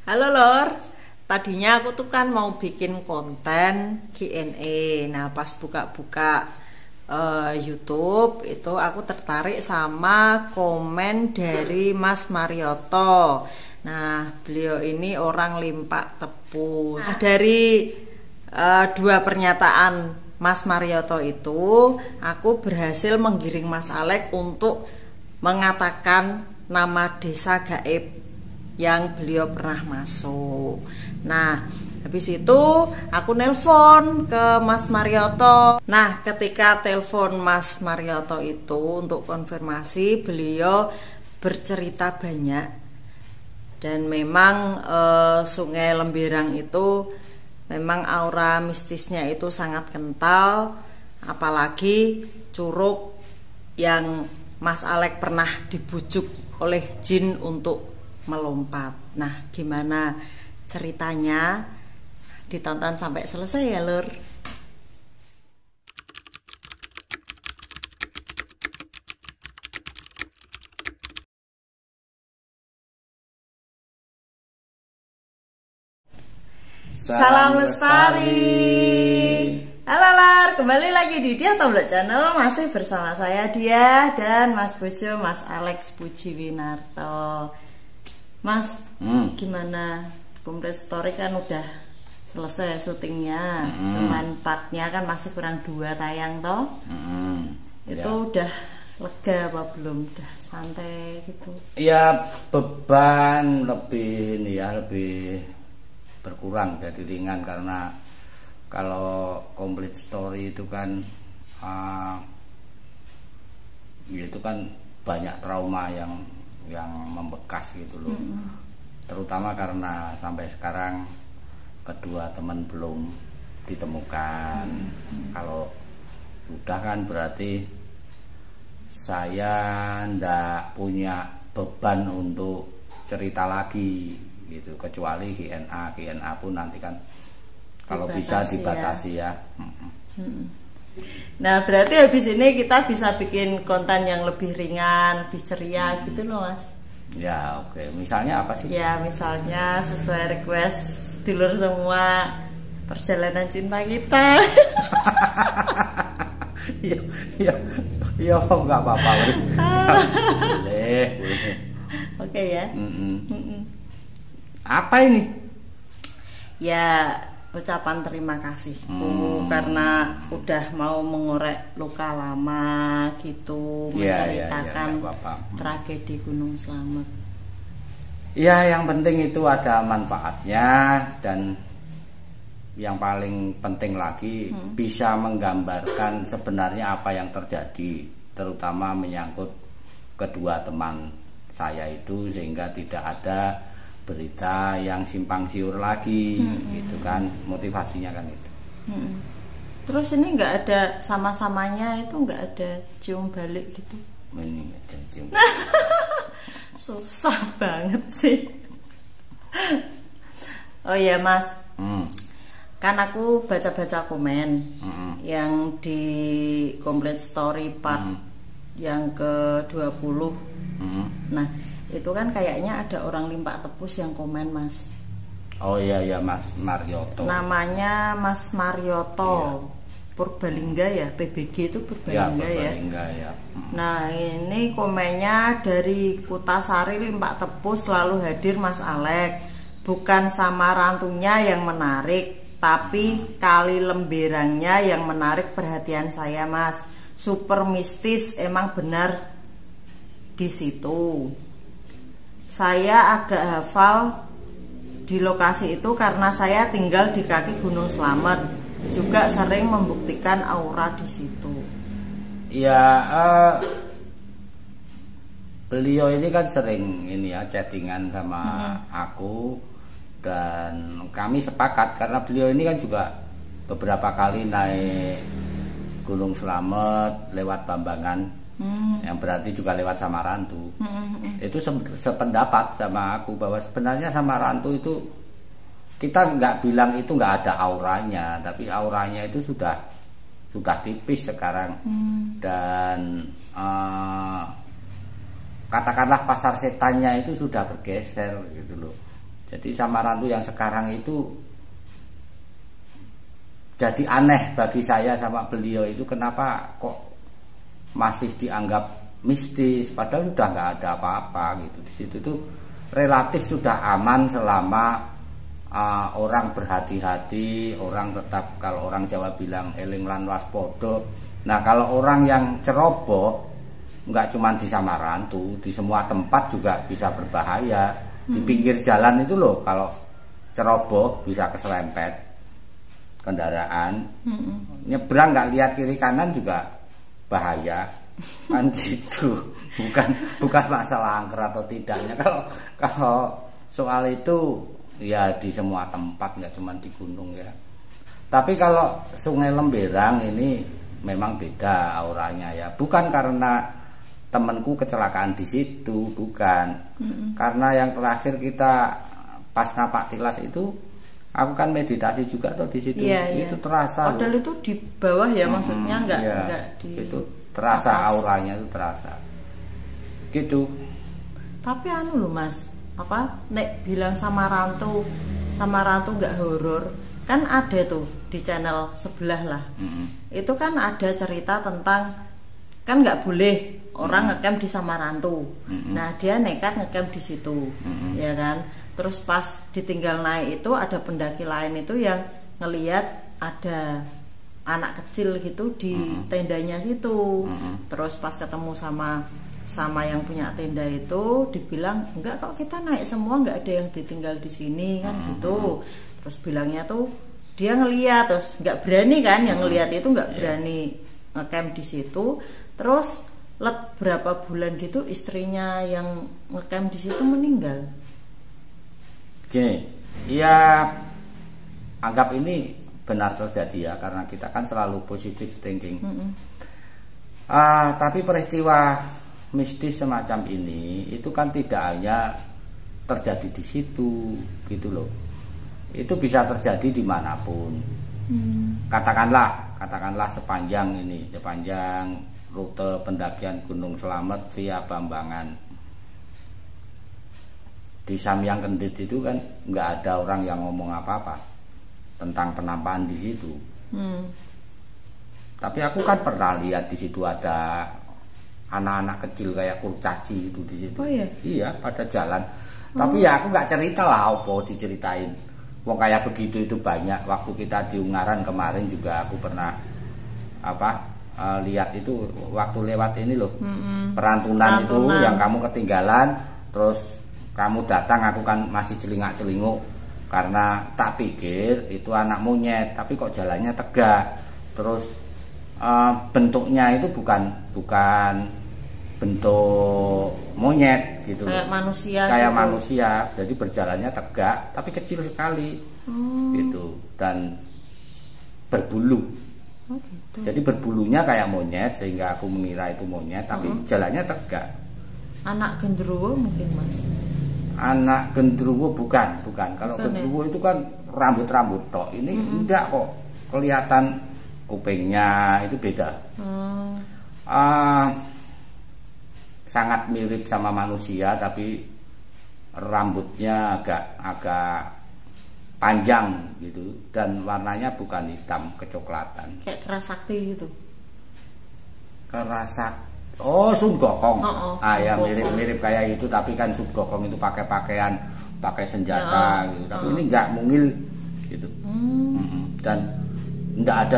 Halo Lor, tadinya aku tuh kan mau bikin konten Q&A. Nah pas buka-buka YouTube itu aku tertarik sama komen dari Mas Marioto. Nah beliau ini orang Limpak Tepus. Dari dua pernyataan Mas Marioto itu, aku berhasil menggiring Mas Alek untuk mengatakan nama desa gaib yang beliau pernah masuk. Nah, habis itu aku nelpon ke Mas Marioto. Nah, ketika telepon Mas Marioto itu untuk konfirmasi, beliau bercerita banyak. Dan memang Sungai Lemberang itu memang aura mistisnya itu sangat kental, apalagi curug yang Mas Alek pernah dibujuk oleh jin untuk melompat. Nah, gimana ceritanya? Ditonton sampai selesai ya, Lur. Salam Lestari. Halo Lar, kembali lagi di Dia Tomblok Channel. Masih bersama saya Dia dan Mas Bojo, Mas Alex Pujiwinarto. Mas, gimana? Complete Story kan udah selesai syutingnya, cuman partnya kan masih kurang 2 tayang toh. Itu ya. Udah lega apa belum? Udah santai gitu? Ya beban lebih nih ya, lebih berkurang, jadi ringan, karena kalau Complete Story itu kan itu kan banyak trauma yang membekas gitu loh. Terutama karena sampai sekarang kedua teman belum ditemukan. Kalau sudah kan berarti saya ndak punya beban untuk cerita lagi gitu, kecuali GNA pun nanti kan kalau bisa dibatasi ya. Nah berarti habis ini kita bisa bikin konten yang lebih ringan, lebih ceria gitu loh Mas. Ya oke. Misalnya apa sih? Ya misalnya sesuai request dulur semua, perjalanan cinta kita. Ya nggak apa-apa wis. Boleh. Oke ya. Apa ini? Ya ucapan terima kasihku karena udah mau mengorek luka lama gitu, menceritakan tragedi Gunung Slamet. Ya yang penting itu ada manfaatnya, dan yang paling penting lagi bisa menggambarkan sebenarnya apa yang terjadi, terutama menyangkut kedua teman saya itu, sehingga tidak ada berita yang simpang siur lagi, gitu kan, motivasinya kan itu. Terus ini nggak ada sama-samanya, itu nggak ada cium balik gitu? Ini ada cium. Susah banget sih. Oh iya Mas, kan aku baca-baca komen yang di Complete Story part yang ke-20. Nah itu kan kayaknya ada orang Limpak Tepus yang komen Mas. Oh iya ya, Mas Marioto. Namanya Mas Marioto. Iya. Purbalingga ya, PBG itu Purbalingga ya. Purbalingga ya. Nah ini komennya dari Kutasari Limpak Tepus, lalu hadir Mas Alek. Bukan sama rantunya yang menarik, tapi kali lemberangnya yang menarik perhatian saya Mas. Super mistis, emang benar di situ. Saya agak hafal di lokasi itu karena saya tinggal di kaki Gunung Slamet, juga sering membuktikan aura di situ. Ya, beliau ini kan sering ini ya chattingan sama aku, dan kami sepakat karena beliau ini kan juga beberapa kali naik Gunung Slamet lewat Bambangan. Yang berarti juga lewat Samarantu. Itu sependapat sama aku bahwa sebenarnya Samarantu itu kita nggak bilang itu nggak ada auranya, tapi auranya itu sudah tipis sekarang. Dan katakanlah pasar setannya itu sudah bergeser gitu loh. Jadi Samarantu yang sekarang itu jadi aneh bagi saya sama beliau itu, kenapa kok masih dianggap mistis padahal sudah nggak ada apa-apa gitu. Di situ tuh relatif sudah aman selama orang berhati-hati, orang tetap, kalau orang Jawa bilang eling lan waspodo. Nah kalau orang yang ceroboh nggak cuma di Samarantu, di semua tempat juga bisa berbahaya. Di pinggir jalan itu loh kalau ceroboh bisa keserempet kendaraan. Nyebrang nggak lihat kiri kanan juga bahaya kan gitu. Bukan masalah angker atau tidaknya. Kalau soal itu ya di semua tempat, nggak cuma di gunung ya. Tapi kalau Sungai Lemberang ini memang beda auranya ya. Bukan karena temanku kecelakaan di situ, bukan. Karena yang terakhir kita pas Napak Tilas itu, aku kan meditasi juga tuh di situ. Itu terasa. Padahal itu di bawah ya, maksudnya enggak di itu terasa atas. Auranya itu terasa. Gitu. Tapi anu loh Mas, apa nek bilang Samarantu nggak horor, kan ada tuh di channel sebelah lah. Itu kan ada cerita tentang kan nggak boleh orang ngecamp di Samarantu. Nah dia nekat ngecamp di situ, ya kan. Terus pas ditinggal naik itu ada pendaki lain itu yang ngelihat ada anak kecil gitu di tendanya situ. Terus pas ketemu sama yang punya tenda itu dibilang enggak kok, kita naik semua, nggak ada yang ditinggal di sini kan gitu. Terus bilangnya tuh dia ngeliat, terus nggak berani kan, yang ngeliat itu nggak berani ngecamp di situ. Terus berapa bulan gitu istrinya yang ngecamp di situ meninggal. Gini, ya anggap ini benar terjadi ya, karena kita kan selalu positive thinking. Tapi peristiwa mistis semacam ini itu kan tidak hanya terjadi di situ gitu loh. Itu bisa terjadi dimanapun. Katakanlah sepanjang rute pendakian Gunung Slamet via Bambangan. Di Samyang Kendit itu kan nggak ada orang yang ngomong apa-apa tentang penampakan di situ. Tapi aku kan pernah lihat di situ ada anak-anak kecil kayak kurcaci itu di situ. Oh iya? Iya, pada jalan. Tapi ya aku nggak cerita lah, apa diceritain. Wong kayak begitu itu banyak. Waktu kita di Ungaran kemarin juga aku pernah lihat itu waktu lewat ini loh. Perantunan itu yang kamu ketinggalan, terus kamu datang, aku kan masih celingak-celinguk karena tak pikir itu anak monyet, tapi kok jalannya tegak. Terus bentuknya itu bukan bentuk monyet gitu, kayak manusia, jadi berjalannya tegak tapi kecil sekali gitu, dan berbulu. Gitu. Jadi berbulunya kayak monyet sehingga aku mengira itu monyet, tapi jalannya tegak. Anak gendruwo mungkin Mas? Anak gendruwo bukan. Kalau gendruwo itu kan rambut tok, ini enggak kok, kelihatan kupingnya itu beda. Sangat mirip sama manusia, tapi rambutnya agak panjang gitu, dan warnanya bukan hitam, kecoklatan. Kayak Kerasakti gitu. Sun Gokong. Ya mirip kayak itu, tapi kan Sun Gokong itu pakai pakaian, pakai senjata gitu. Tapi ini enggak, mungil gitu. Dan enggak ada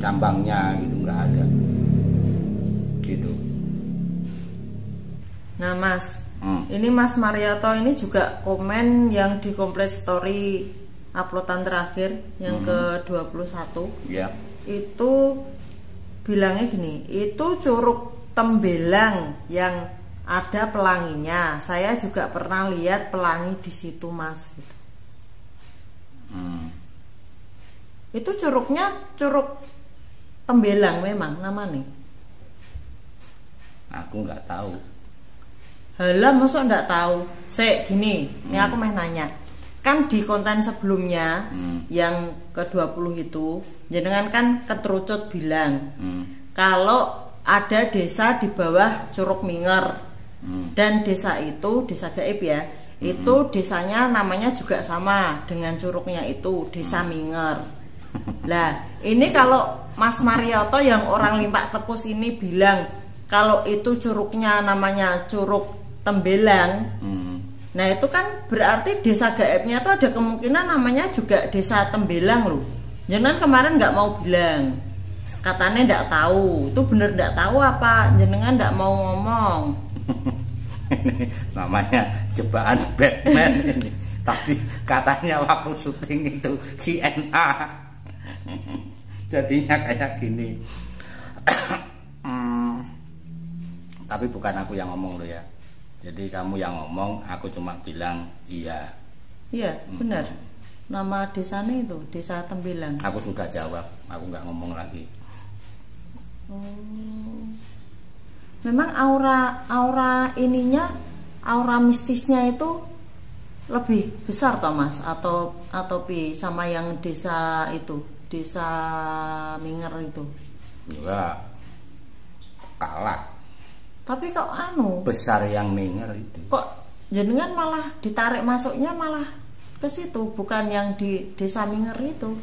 cambangnya gitu, enggak ada. Gitu. Nah Mas, ini Mas Marioto ini juga komen yang di Complete Story uploadan terakhir yang ke-21. Itu bilangnya gini, itu Curug Tembelang yang ada pelanginya. Saya juga pernah lihat pelangi di situ Mas gitu. Itu curugnya Curug Tembelang memang namanya? Aku nggak tahu. Halah, masa nggak tahu? Gini, ini aku mau nanya. Kan di konten sebelumnya yang ke-20 itu, jenengan kan keterucut bilang kalau ada desa di bawah Curug Minger, dan desa itu, desa gaib ya, Itu desanya namanya juga sama dengan curugnya itu, Desa Minger. Lah, ini kalau Mas Marioto yang orang Limpak Tepus ini bilang kalau itu curugnya namanya Curug Tembelang. Nah, itu kan berarti desa gaibnya itu ada kemungkinan namanya juga Desa Tembelang loh. Jenengan kemarin nggak mau bilang. Katanya nggak tahu. Itu bener nggak tahu apa? Jenengan nggak mau ngomong. Namanya jebakan Batman ini. Tadi katanya waktu syuting itu Q&A. Jadinya kayak gini. Tapi bukan aku yang ngomong loh ya. Jadi kamu yang ngomong, aku cuma bilang iya. Iya, benar. Nama desanya itu Desa Tembelang. Aku sudah jawab, aku nggak ngomong lagi. Memang aura ininya, aura mistisnya itu lebih besar toh Mas, atau pi sama yang desa itu, Desa Minger itu? Enggak, kalah. Tapi kok besar yang Minger itu. Kok jenengan malah ditarik masuknya malah ke situ, bukan yang di Desa Minger itu?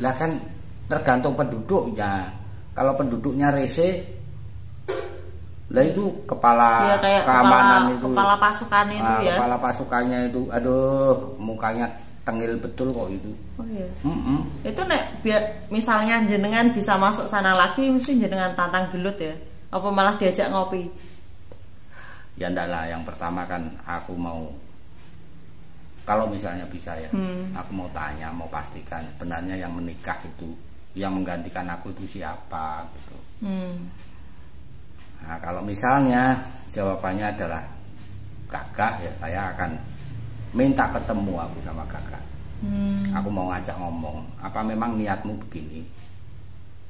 Lah kan tergantung penduduknya. Kalau penduduknya rese, lah itu kepala ya, kayak keamanan itu, kepala pasukan itu ya. Kepala pasukannya itu, aduh, mukanya tengil betul kok itu. Oh iya. Itu nek biar misalnya jenengan bisa masuk sana lagi, mesti jenengan tantang gelut ya. Apa malah diajak ngopi? Ya ndak lah. Yang pertama kan aku mau, kalau misalnya bisa ya, aku mau tanya, mau pastikan sebenarnya yang menikah itu, yang menggantikan aku itu siapa gitu. Nah, kalau misalnya jawabannya adalah Kakak, ya saya akan minta ketemu aku sama Kakak. Aku mau ngajak ngomong, apa memang niatmu begini?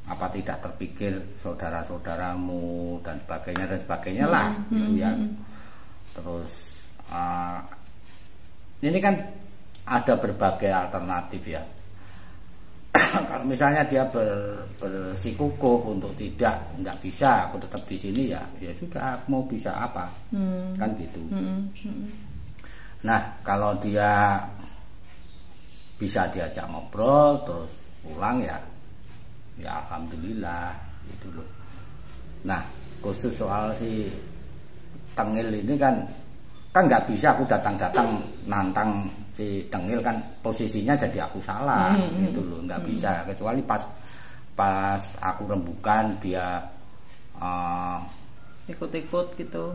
Apa tidak terpikir saudara-saudaramu dan sebagainya lah gitu ya. Terus ini kan ada berbagai alternatif ya. Kalau misalnya dia bersikukuh untuk nggak bisa, aku tetap di sini ya sudah, aku mau bisa apa, kan gitu. Nah, kalau dia bisa diajak ngobrol terus pulang ya alhamdulillah gitu loh. Nah, khusus soal si Tengil ini kan nggak bisa aku datang nantang si Tengil, kan posisinya jadi aku salah gitu loh, nggak bisa, kecuali pas aku rembukan dia ikut-ikut gitu.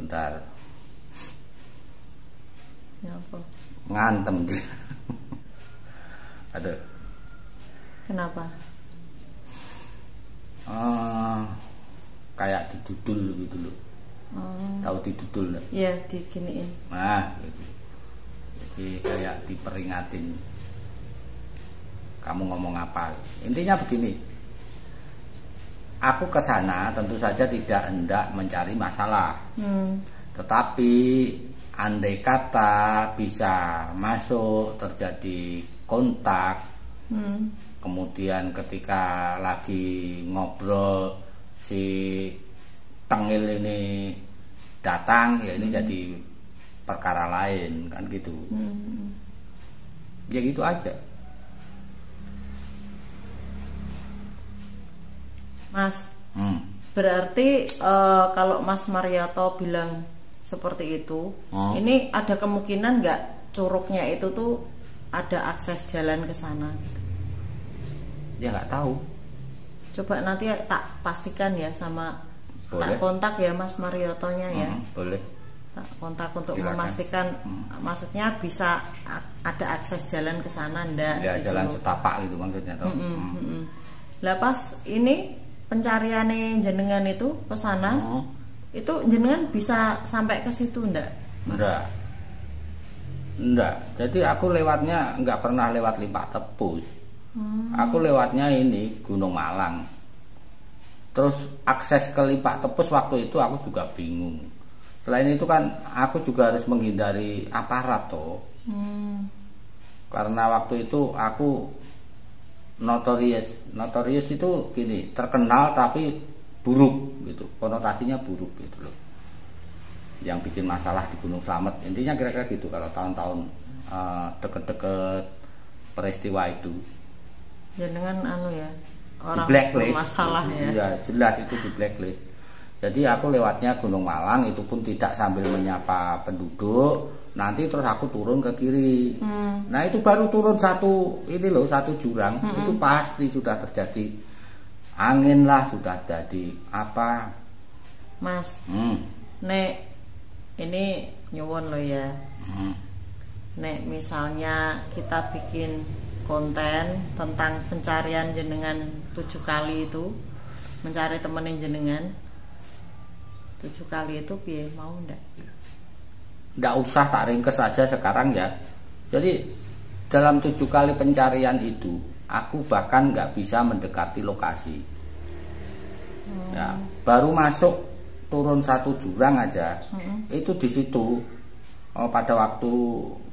Bentar, ya apa? Ngantem dia. Aduh, kenapa? Kayak didudul gitu loh. Tahu didudul nggak? Iya, diginiin. Nah gitu. Jadi kayak diperingatin, kamu ngomong apa. Intinya begini, aku kesana tentu saja tidak hendak mencari masalah, tetapi andai kata bisa masuk, terjadi kontak, kemudian ketika lagi ngobrol si Tengil ini datang, ya ini jadi perkara lain kan gitu. Ya gitu aja. Mas, berarti kalau Mas Marioto bilang seperti itu, ini ada kemungkinan nggak curugnya itu tuh ada akses jalan ke sana? Ya nggak tahu. Coba nanti tak pastikan ya, sama boleh. Tak kontak ya Mas Mariotonya ya. Boleh. Tak kontak untuk silakan memastikan, maksudnya bisa ada akses jalan ke sana ndak? Ya gitu. jalan setapak gitu maksudnya toh. Lah pas ini pencariane jenengan itu ke sana, itu jenengan bisa sampai ke situ ndak? Enggak. Jadi aku lewatnya nggak pernah lewat Limpak Tepus. Aku lewatnya ini Gunung Malang. Terus akses ke Limpak Tepus waktu itu aku juga bingung. Selain itu kan aku juga harus menghindari aparat toh. Karena waktu itu aku notorious itu gini, terkenal tapi buruk gitu, konotasinya buruk gitu loh. yang bikin masalah di Gunung Slamet. Intinya kira-kira gitu kalau tahun-tahun deket-deket peristiwa itu. Jenengan anu ya, orang di blacklist, bermasalah ya. Iya, jelas itu di blacklist. Jadi aku lewatnya Gunung Malang itu pun tidak sambil menyapa penduduk, nanti terus aku turun ke kiri. Nah itu baru turun satu jurang, itu pasti sudah terjadi angin lah, sudah jadi apa. Mas, nek ini nyuwun lo ya. Nek misalnya kita bikin konten tentang pencarian jenengan 7 kali itu, mencari temenin jenengan 7 kali itu piye, mau ndak? Ndak usah, tak ringkes aja sekarang ya. Jadi dalam 7 kali pencarian itu aku bahkan nggak bisa mendekati lokasi. Ya, baru masuk turun satu jurang aja, itu di situ pada waktu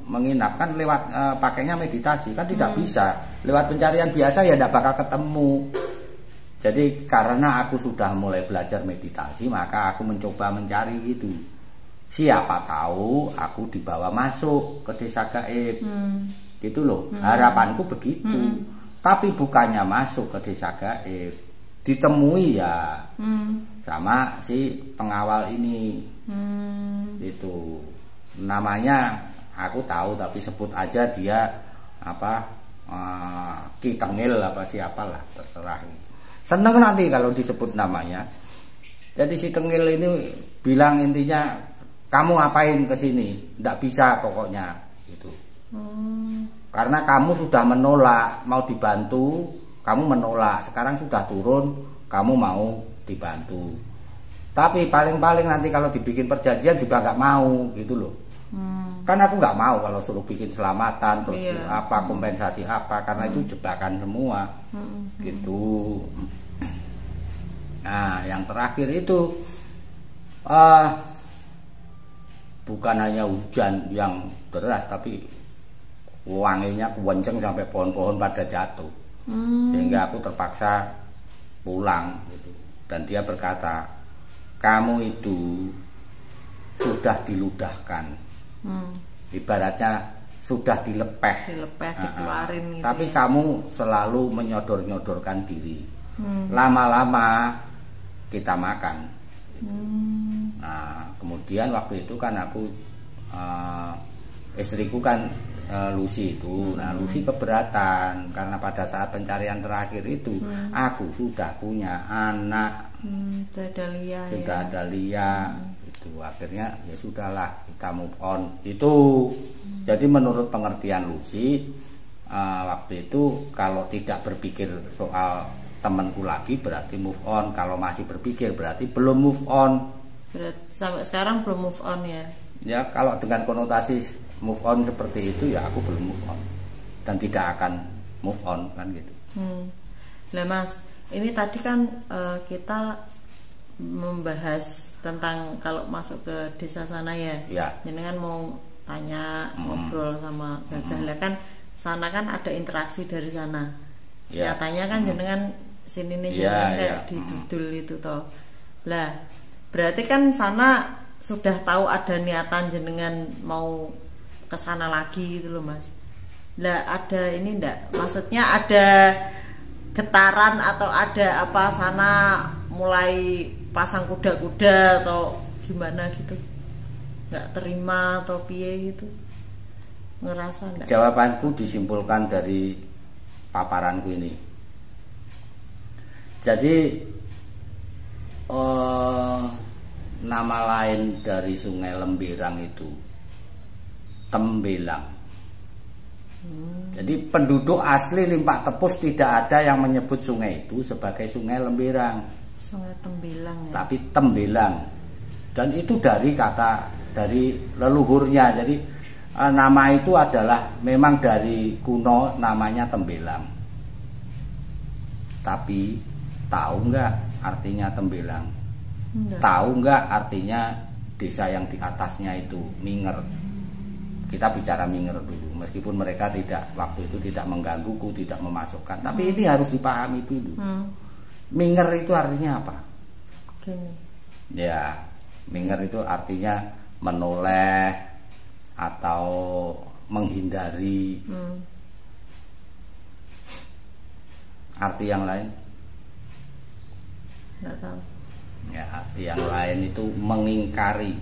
menginap kan lewat pakainya meditasi kan tidak bisa lewat pencarian biasa ya tidak bakal ketemu. Jadi karena aku sudah mulai belajar meditasi maka aku mencoba mencari itu. Siapa tahu aku dibawa masuk ke desa gaib, gitu loh. Harapanku begitu. Tapi bukannya masuk ke desa gaib, ditemui ya sama si pengawal ini. Itu namanya aku tahu tapi sebut aja dia apa Ki Tengil apa siapalah terserah. Seneng nanti kalau disebut namanya. Jadi si Tengil ini bilang intinya kamu ngapain ke sini? Nggak bisa pokoknya gitu. Karena kamu sudah menolak mau dibantu, kamu menolak. Sekarang sudah turun, kamu mau dibantu. Tapi paling-paling nanti kalau dibikin perjanjian juga nggak mau gitu loh. Kan aku nggak mau kalau suruh bikin selamatan terus apa kompensasi apa, karena itu jebakan semua gitu. Nah yang terakhir itu bukan hanya hujan yang deras tapi wanginya kenceng sampai pohon-pohon pada jatuh, sehingga aku terpaksa pulang gitu. Dan dia berkata, kamu itu sudah diludahkan, ibaratnya sudah dilepeh, dikeluarin gitu. Tapi ya, kamu selalu menyodor-nyodorkan diri. Lama-lama kita makan. Nah, kemudian waktu itu kan aku istriku kan Lucy itu. Nah, Lucy keberatan karena pada saat pencarian terakhir itu aku sudah punya anak. Sudah ada Lia. Itu akhirnya ya sudahlah kita move on itu. Jadi menurut pengertian Lucy waktu itu kalau tidak berpikir soal temanku lagi berarti move on, kalau masih berpikir berarti belum move on. Berarti sampai sekarang belum move on ya? Ya kalau dengan konotasi move on seperti itu ya aku belum move on dan tidak akan move on kan gitu. Lah Mas, ini tadi kan kita membahas tentang kalau masuk ke desa sana ya. Jenengan mau tanya ngobrol sama Gagah lah kan, sana kan ada interaksi dari sana. Nyatanya kan jenengan sini nih jenengan kayak didudul itu toh. Lah berarti kan sana sudah tahu ada niatan jenengan mau ke sana lagi gitu loh Mas. Lah ada ini ndak? Maksudnya ada getaran atau ada apa sana mulai pasang kuda-kuda atau gimana gitu? Nggak terima atau piye gitu? Ngerasa enggak? Jawabanku disimpulkan dari paparanku ini. Jadi nama lain dari Sungai Lemberang itu Tembelang. Jadi penduduk asli Limpak Tepus tidak ada yang menyebut sungai itu sebagai Sungai Lemberang. Sungai Tembelang ya. Tapi Tembelang. Dan itu dari leluhurnya. Jadi nama itu adalah memang dari kuno namanya Tembelang. Tapi tahu nggak artinya Tembelang? Tahu nggak artinya desa yang di atasnya itu Minger? Kita bicara Minger dulu, meskipun mereka waktu itu tidak menggangguku, tidak memasukkan. Tapi ini harus dipahami dulu. Minger itu artinya apa? Gini. Ya, Minger itu artinya menoleh atau menghindari. Arti yang lain? Nggak tahu. Ya, arti yang lain itu mengingkari.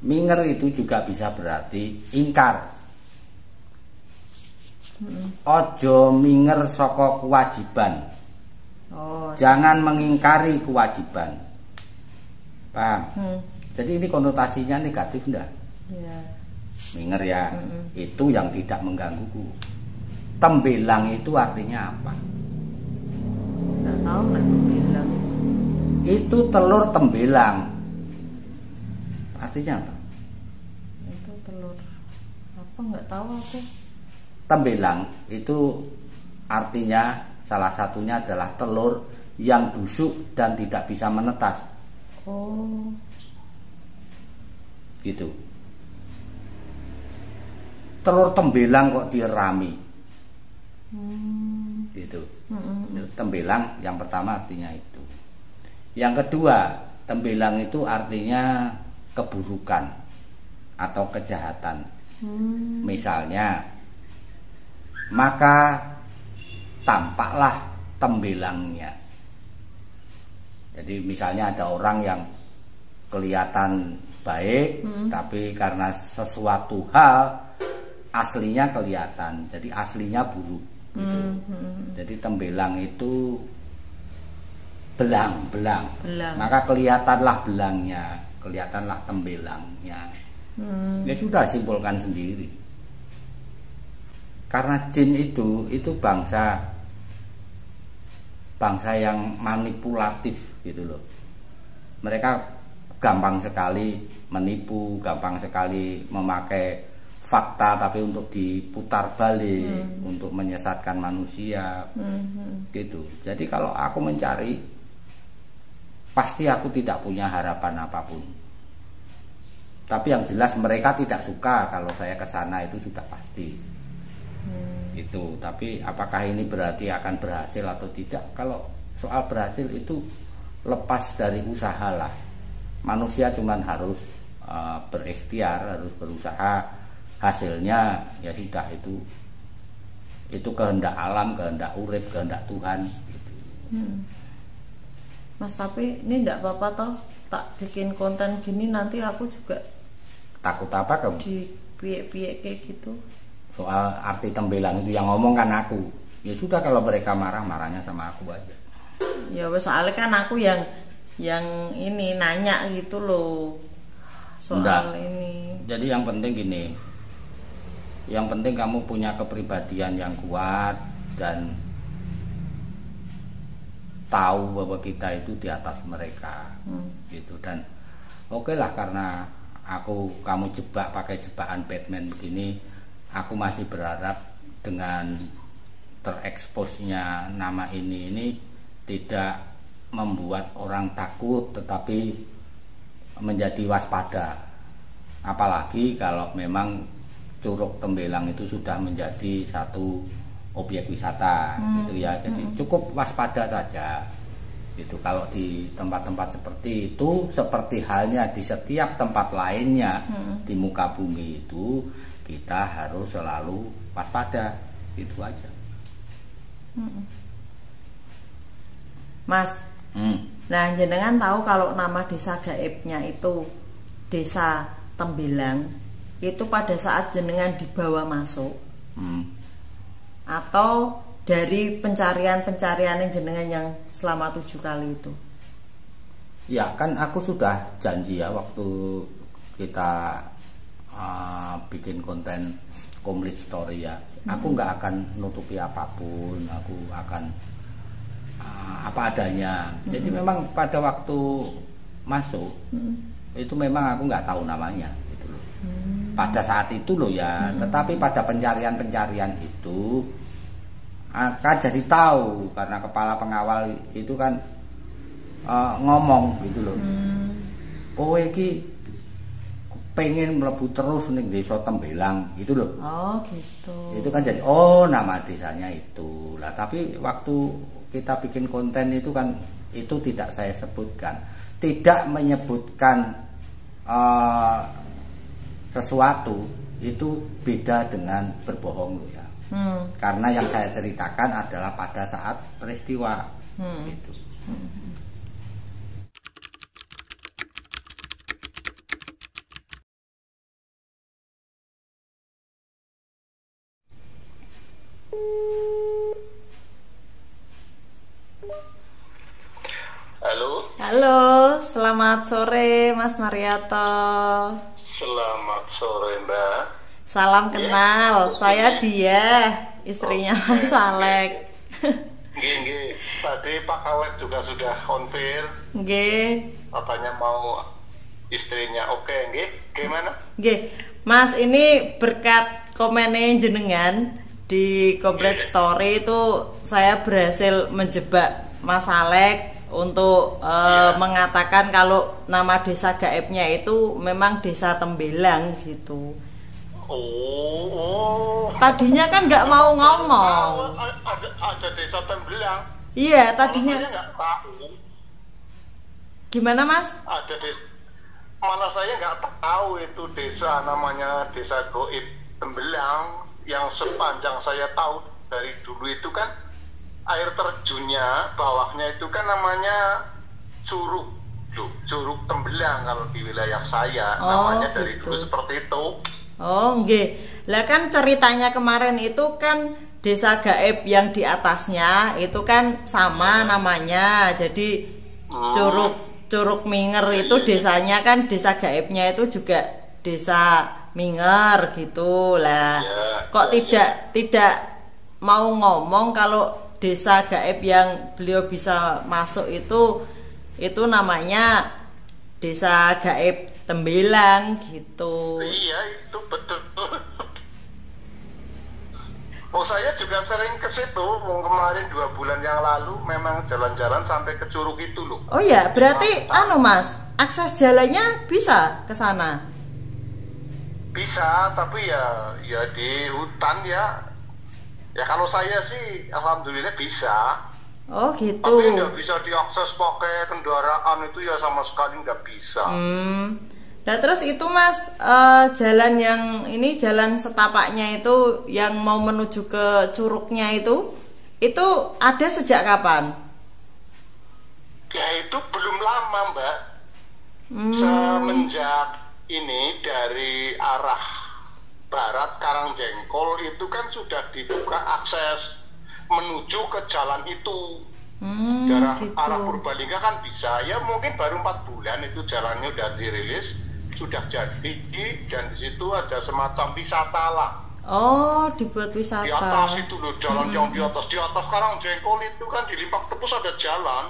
Minger itu juga bisa berarti ingkar. Ojo minger saka kewajiban. Jangan mengingkari kewajiban. Paham? Jadi ini konotasinya negatif enggak? Ya. Minger ya, itu yang tidak menggangguku. Tembelang itu artinya apa? Nggak tahu lah tembelang. Itu telur tembelang. Artinya apa? Itu telur apa nggak tahu aku. Tembelang itu artinya salah satunya adalah telur yang busuk dan tidak bisa menetas. Oh. Gitu. Telur tembelang kok dirami. Gitu. Tembelang yang pertama artinya itu. Yang kedua, tembelang itu artinya keburukan atau kejahatan. Misalnya, maka tampaklah tembelangnya. Jadi misalnya ada orang yang kelihatan baik, tapi karena sesuatu hal aslinya kelihatan, jadi aslinya buruk. Gitu. Jadi tembelang itu belang. Maka kelihatanlah belangnya, kelihatanlah tembelangnya. Ya sudah, simpulkan sendiri. Karena jin itu bangsa yang manipulatif gitu loh. Mereka gampang sekali menipu, gampang sekali memakai fakta tapi untuk diputar balik, untuk menyesatkan manusia. Gitu. Jadi kalau aku mencari, pasti aku tidak punya harapan apapun. Tapi yang jelas mereka tidak suka kalau saya ke sana, itu sudah pasti. Itu. Tapi apakah ini berarti akan berhasil atau tidak? Kalau soal berhasil itu lepas dari usaha lah. Manusia cuman harus berikhtiar, harus berusaha. Hasilnya ya sudah, itu kehendak alam, kehendak urip, kehendak Tuhan gitu. Mas, tapi ini enggak apa-apa toh tak bikin konten gini, nanti aku juga takut apa kamu? Di piye-piye kayak gitu. Soal arti tembelang itu yang ngomong kan aku. Ya sudah, kalau mereka marahnya sama aku aja. Ya soalnya kan aku yang ini nanya gitu loh soal Enggak. ini. Jadi yang penting gini, yang penting kamu punya kepribadian yang kuat dan tahu bahwa kita itu di atas mereka. Gitu. Dan oke lah, karena kamu jebak pakai jebakan Batman begini, aku masih berharap dengan tereksposnya nama ini tidak membuat orang takut, tetapi menjadi waspada. Apalagi kalau memang Curug Tembelang itu sudah menjadi satu objek wisata gitu ya. Jadi cukup waspada saja. Gitu. Kalau di tempat-tempat seperti itu, seperti halnya di setiap tempat lainnya di muka bumi itu, kita harus selalu waspada. Itu aja. Mas, nah jenengan tahu kalau nama desa gaibnya itu Desa Tembelang, itu pada saat jenengan dibawa masuk atau dari pencarian jenengan yang selama 7 kali itu? Ya kan aku sudah janji ya waktu kita bikin konten complete story ya. Aku nggak akan nutupi apapun, aku akan apa adanya. Jadi memang pada waktu masuk itu memang aku nggak tahu namanya gitu loh. Pada saat itu loh ya. Tetapi pada pencarian itu akan jadi tahu, karena kepala pengawal itu kan ngomong gitu loh. Oh iki pengen melebu terus nih desa Tembelang gitu loh. Oh gitu. Itu kan jadi nama desanya itu lah. Tapi waktu kita bikin konten itu kan itu tidak saya sebutkan. tidak menyebutkan sesuatu itu beda dengan berbohong loh ya. Karena yang saya ceritakan adalah pada saat peristiwa gitu. Halo, Halo, selamat sore Mas Mariato. selamat sore Mbak. Salam kenal, saya dia, istrinya Mas Alek. Nggih, tadi Pak Kawet juga sudah konfir Nggih, katanya mau istrinya. Oke, nggih. Gimana? nggih. Mas, ini berkat komennya jenengan di Komplek Story itu saya berhasil menjebak Mas Alek untuk mengatakan kalau nama desa gaibnya itu memang desa Tembelang gitu. Oh. Tadinya kan nggak mau ngomong. Ada desa Tembelang. Iya, tadinya. Saya nggak tahu. Gimana Mas? Ada desa. Malah saya nggak tahu itu desa namanya Desa Goib Tembelang. Yang sepanjang saya tahu dari dulu itu kan air terjunnya bawahnya itu kan namanya Curug Tembelang kalau di wilayah saya. Namanya gitu. dari dulu seperti itu. Oh, nggih. Lah kan ceritanya kemarin itu kan desa gaib yang di atasnya itu kan sama namanya. Jadi Curug Minger itu desanya kan desa gaibnya itu juga desa Minger gitu lah. Kok tidak mau ngomong kalau desa gaib yang beliau bisa masuk itu namanya desa gaib Tembelang gitu. Iya, itu betul. Oh, saya juga sering ke situ. Kemarin 2 bulan yang lalu memang jalan-jalan sampai ke curug itu loh. Oh ya, berarti Mas, akses jalannya bisa ke sana. Bisa, tapi ya di hutan ya. Ya kalau saya sih alhamdulillah bisa. Oh gitu. Tapi nggak bisa diakses pakai kendaraan itu ya sama sekali nggak bisa. Nah terus itu Mas, jalan yang ini jalan setapaknya itu yang mau menuju ke curugnya itu ada sejak kapan? Ya itu belum lama Mbak. Semenjak ini dari arah barat Karangjengkol itu kan sudah dibuka akses menuju ke jalan itu. Dari Gitu. arah Purbalingga kan bisa. Ya mungkin baru 4 bulan itu jalannya udah dirilis, sudah jadi, dan di situ ada semacam wisata lah. Oh, dibuat wisata. Di atas itu loh, jalan yang di atas Karangjengkol itu kan di Limpak Tepus ada jalan.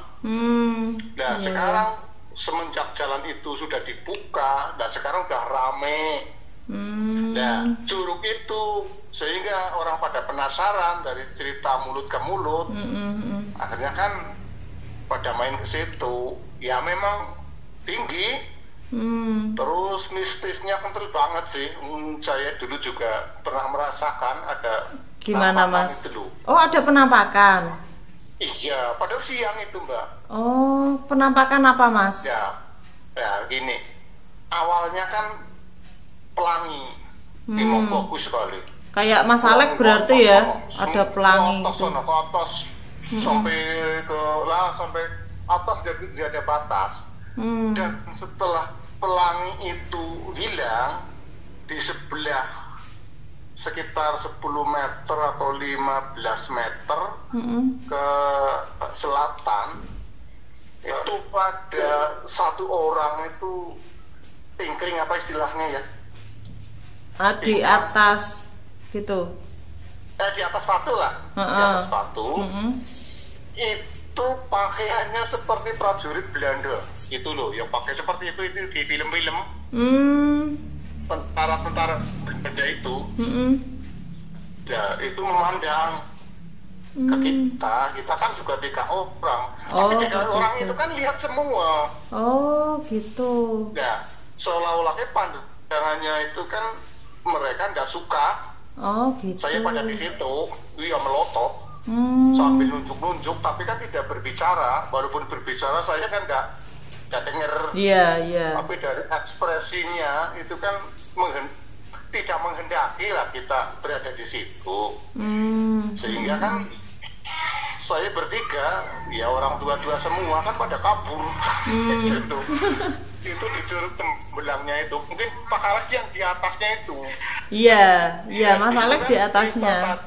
Nah iya. sekarang semenjak jalan itu sudah dibuka, dan sekarang udah rame. Nah curug itu sehingga orang pada penasaran dari cerita mulut ke mulut. Akhirnya kan pada main ke situ. Ya memang tinggi. Terus mistisnya kental banget sih. Saya dulu juga pernah merasakan ada. Gimana penampakan Mas? itu loh. Oh ada penampakan. Iya, padahal siang itu Mbak. Oh penampakan apa Mas? Ya gini. Awalnya kan pelangi. Memang bagus sekali. Kayak Mas Alek berarti ya ada pelangi ke itu. atas sampai sampai atas jadi ada batas. Dan setelah pelangi itu hilang di sebelah sekitar 10 meter atau 15 meter ke selatan itu ada satu orang itu tingkring apa istilahnya ya, Di atas gitu. di atas batu lah, di atas batu. Itu pakaiannya seperti prajurit Belanda itu loh, yang pakai seperti itu di film-film tentara-tentara Belanda itu. Ya itu memandang ke kita kan juga 3 orang, tapi 3 orang itu kan lihat semua. Oh gitu. Ya seolah-olahnya pandangannya itu kan mereka nggak suka. Oh gitu. Saya pada di situ, dia melotot sambil nunjuk-nunjuk, tapi kan tidak berbicara. Walaupun berbicara, saya kan nggak denger. Iya, iya. Tapi dari ekspresinya itu kan tidak menghendaki lah kita berada di situ. Sehingga kan saya bertiga, ya orang tua-tua semua kan pada kabur. Gitu. Itu di Curug Tembelangnya itu. Mungkin Pak Alex yang di atasnya itu. Iya, iya Mas Alex di atasnya.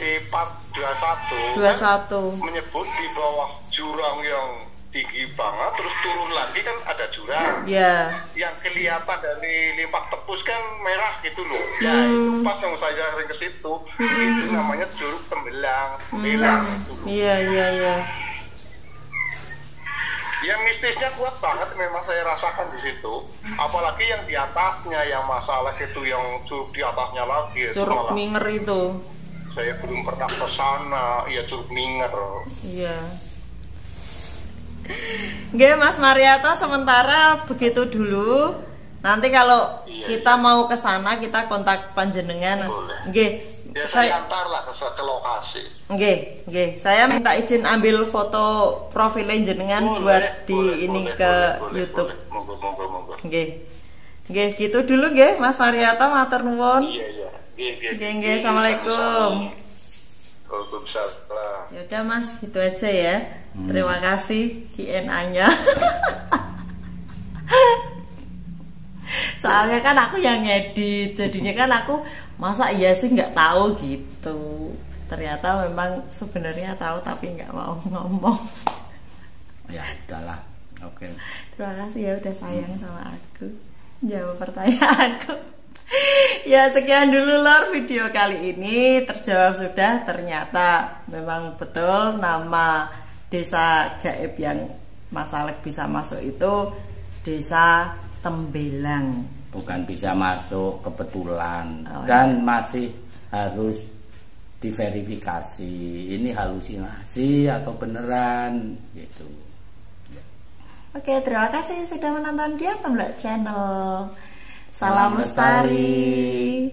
Di part 21 21 kan menyebut di bawah jurang yang tinggi banget, terus turun lagi kan ada jurang. Iya. Yang kelihatan dari Limpak Tepus kan merah gitu loh. Ya itu pas yang saya sering ke situ. Itu namanya Curug Tembelang. Belang itu loh. Iya, iya, iya. Ya mistisnya kuat banget memang saya rasakan di situ. Apalagi yang di atasnya, yang masalah itu yang curug di atasnya lagi. Curug Minger itu. Saya belum pernah ke sana. Ya Curug Minger. Iya. Nggih Mas Mariato, sementara begitu dulu. Nanti kalau kita mau ke sana kita kontak panjenengan. Nggih. Ya saya antar lah ke lokasi. Nggih. Saya minta izin ambil foto profil jenengan buat di ini ke YouTube. Monggo. Nggih. Nggih, gitu dulu nggih Mas Mariato, matur nuwun. Iya. Nggih, Assalamualaikum. Waalaikumsalam. Ya udah Mas, gitu aja ya. Terima kasih Q&A-nya. Soalnya kan aku yang ngedit, jadinya kan aku masa iya sih nggak tahu gitu. Ternyata memang sebenarnya tahu tapi nggak mau ngomong. Ya udahlah, oke. Terima kasih ya udah sayang sama aku, jawab pertanyaanku. Ya sekian dulu lor video kali ini, terjawab sudah. Ternyata memang betul nama desa gaib yang Mas Alex bisa masuk itu Desa Tembelang. Bukan bisa masuk kebetulan, dan masih harus diverifikasi ini halusinasi atau beneran gitu. Oke, terima kasih sudah menonton Dia Temblak Channel. Salam lestari.